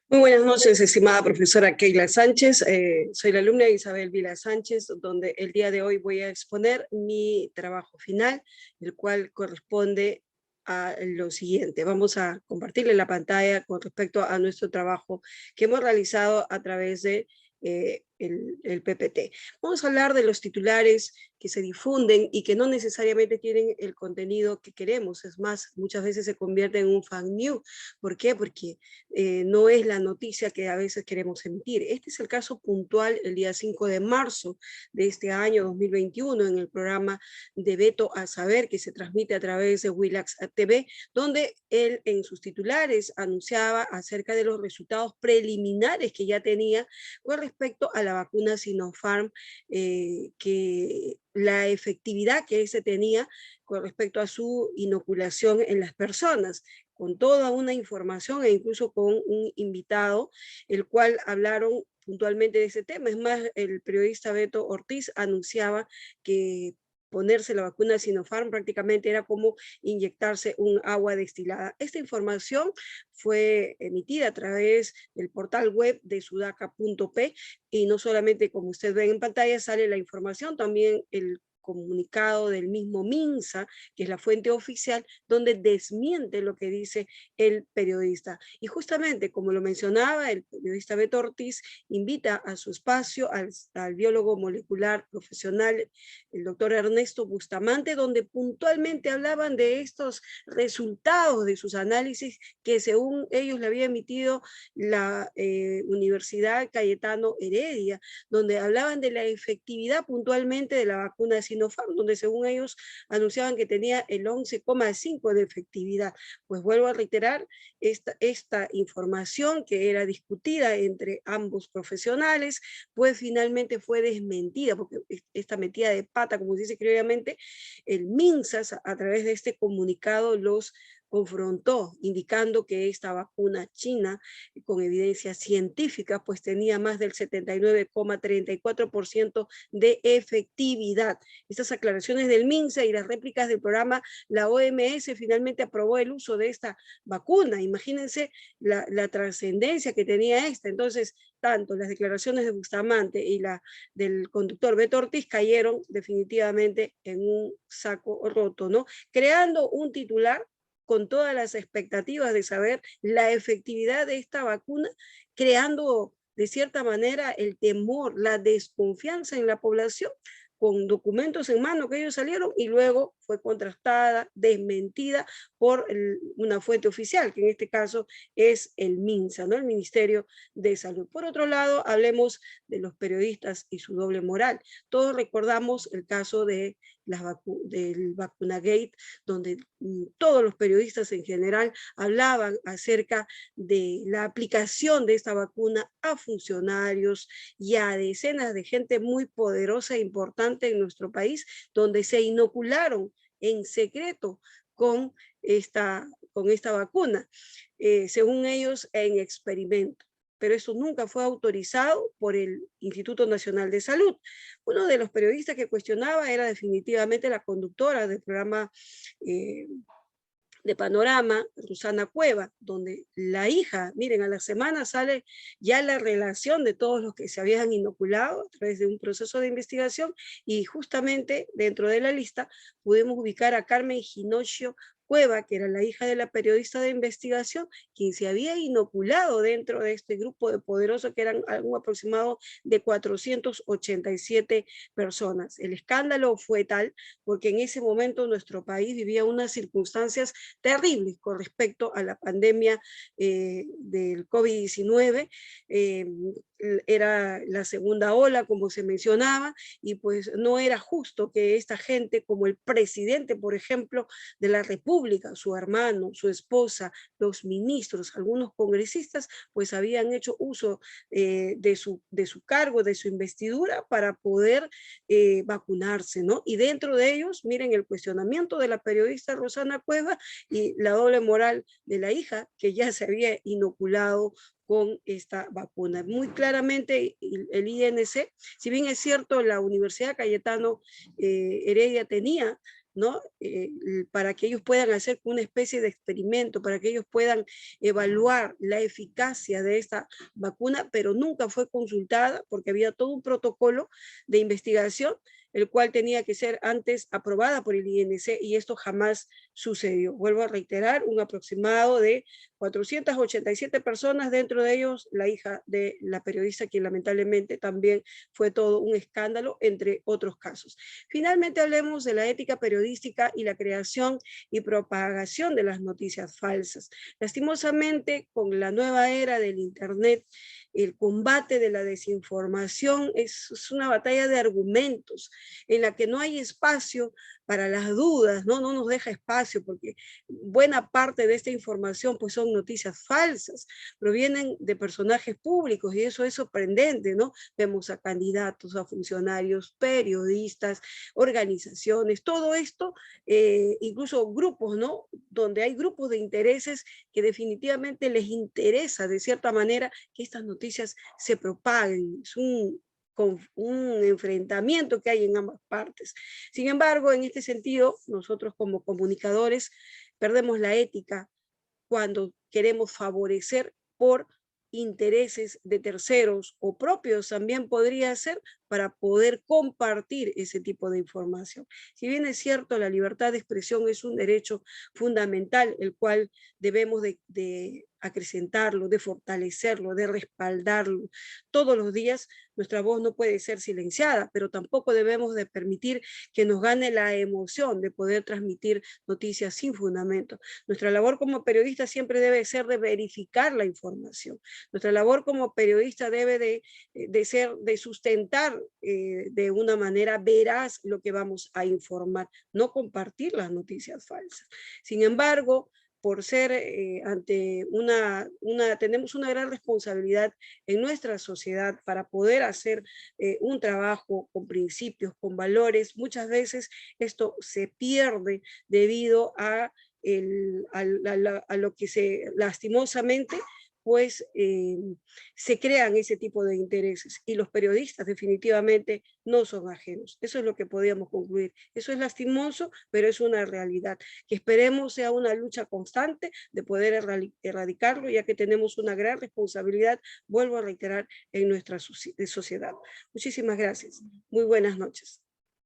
Muy buenas noches, estimada profesora Keila Sánchez. Soy la alumna Isabel Vila Sánchez, donde el día de hoy voy a exponer mi trabajo final, el cual corresponde a lo siguiente. Vamos a compartirle la pantalla con respecto a nuestro trabajo que hemos realizado a través de el PPT. Vamos a hablar de los titulares que se difunden y que no necesariamente tienen el contenido que queremos. Es más, muchas veces se convierte en un fan news. ¿Por qué? Porque no es la noticia que a veces queremos emitir. Este es el caso puntual el día 5 de marzo de este año 2021 en el programa de Veto a Saber que se transmite a través de Willax TV, donde él en sus titulares anunciaba acerca de los resultados preliminares que ya tenía con respecto a la vacuna Sinopharm, que la efectividad que se tenía con respecto a su inoculación en las personas, con toda una información e incluso con un invitado, el cual hablaron puntualmente de ese tema. Es más, el periodista Beto Ortiz anunciaba que ponerse la vacuna Sinopharm prácticamente era como inyectarse un agua destilada. Esta información fue emitida a través del portal web de sudaca.p y no solamente, como ustedes ven en pantalla, sale la información, también el comunicado del mismo MINSA, que es la fuente oficial, donde desmiente lo que dice el periodista. Y justamente, como lo mencionaba, el periodista Beto Ortiz invita a su espacio al biólogo molecular profesional, el doctor Ernesto Bustamante, donde puntualmente hablaban de estos resultados de sus análisis que según ellos le había emitido la Universidad Cayetano Heredia, donde hablaban de la efectividad puntualmente de la vacuna Sinopharm, donde según ellos anunciaban que tenía el 11,5 de efectividad. Pues vuelvo a reiterar, esta información que era discutida entre ambos profesionales, pues finalmente fue desmentida, porque esta metida de pata, como se dice criolamente, el MINSAS a través de este comunicado los confrontó, indicando que esta vacuna china, con evidencia científica, pues tenía más del 79,34% de efectividad. Estas aclaraciones del MINSA y las réplicas del programa, la OMS finalmente aprobó el uso de esta vacuna. Imagínense la trascendencia que tenía esta. Entonces, tanto las declaraciones de Bustamante y la del conductor Beto Ortiz cayeron definitivamente en un saco roto, ¿no? Creando un titular con todas las expectativas de saber la efectividad de esta vacuna, creando de cierta manera el temor, la desconfianza en la población, con documentos en mano que ellos salieron y luego fue contrastada, desmentida por una fuente oficial, que en este caso es el MINSA, ¿no? El Ministerio de Salud. Por otro lado, hablemos de los periodistas y su doble moral. Todos recordamos el caso de del Vacunagate, donde todos los periodistas en general hablaban acerca de la aplicación de esta vacuna a funcionarios y a decenas de gente muy poderosa e importante en nuestro país, donde se inocularon en secreto con esta vacuna, según ellos en experimento. Pero eso nunca fue autorizado por el Instituto Nacional de Salud. Uno de los periodistas que cuestionaba era definitivamente la conductora del programa de Panorama, Susana Cueva, donde la hija, miren, a la semana sale ya la relación de todos los que se habían inoculado a través de un proceso de investigación y justamente dentro de la lista pudimos ubicar a Carmen Ginocho Cueva, que era la hija de la periodista de investigación, quien se había inoculado dentro de este grupo de poderosos que eran algo aproximado de 487 personas. El escándalo fue tal porque en ese momento nuestro país vivía unas circunstancias terribles con respecto a la pandemia del COVID-19. Era la segunda ola, como se mencionaba, y pues no era justo que esta gente, como el presidente, por ejemplo, de la República, su hermano, su esposa, los ministros, algunos congresistas, pues habían hecho uso de su cargo, de su investidura para poder vacunarse, ¿no? Y dentro de ellos, miren el cuestionamiento de la periodista Rosana Cueva y la doble moral de la hija, que ya se había inoculado con esta vacuna. Muy claramente el INC, si bien es cierto, la Universidad Cayetano Heredia tenía ¿no? Para que ellos puedan hacer una especie de experimento, para que ellos puedan evaluar la eficacia de esta vacuna, pero nunca fue consultada porque había todo un protocolo de investigación, el cual tenía que ser antes aprobada por el INC y esto jamás sucedió. Vuelvo a reiterar, un aproximado de 487 personas, dentro de ellos la hija de la periodista, quien lamentablemente también fue todo un escándalo, entre otros casos. Finalmente hablemos de la ética periodística y la creación y propagación de las noticias falsas. Lastimosamente, con la nueva era del Internet, el combate de la desinformación es una batalla de argumentos en la que no hay espacio para las dudas, ¿no? No nos deja espacio porque buena parte de esta información pues son noticias falsas, provienen de personajes públicos y eso es sorprendente, ¿no? Vemos a candidatos, a funcionarios, periodistas, organizaciones, todo esto, incluso grupos, ¿no? Donde hay grupos de intereses que definitivamente les interesa de cierta manera que estas noticias se propaguen. Es con un enfrentamiento que hay en ambas partes. Sin embargo, en este sentido, nosotros como comunicadores perdemos la ética cuando queremos favorecer por intereses de terceros o propios también podría ser para poder compartir ese tipo de información. Si bien es cierto, la libertad de expresión es un derecho fundamental, el cual debemos de acrecentarlo, de fortalecerlo, de respaldarlo todos los días, nuestra voz no puede ser silenciada, pero tampoco debemos de permitir que nos gane la emoción de poder transmitir noticias sin fundamento. Nuestra labor como periodista siempre debe ser de verificar la información. Nuestra labor como periodista debe de ser, de sustentar de una manera veraz lo que vamos a informar, no compartir las noticias falsas. Sin embargo, por ser tenemos una gran responsabilidad en nuestra sociedad para poder hacer un trabajo con principios, con valores. Muchas veces esto se pierde debido a lo que se lastimosamente pues se crean ese tipo de intereses y los periodistas definitivamente no son ajenos. Eso es lo que podríamos concluir. Eso es lastimoso, pero es una realidad que esperemos sea una lucha constante de poder erradicarlo, ya que tenemos una gran responsabilidad, vuelvo a reiterar, en nuestra sociedad. Muchísimas gracias. Muy buenas noches.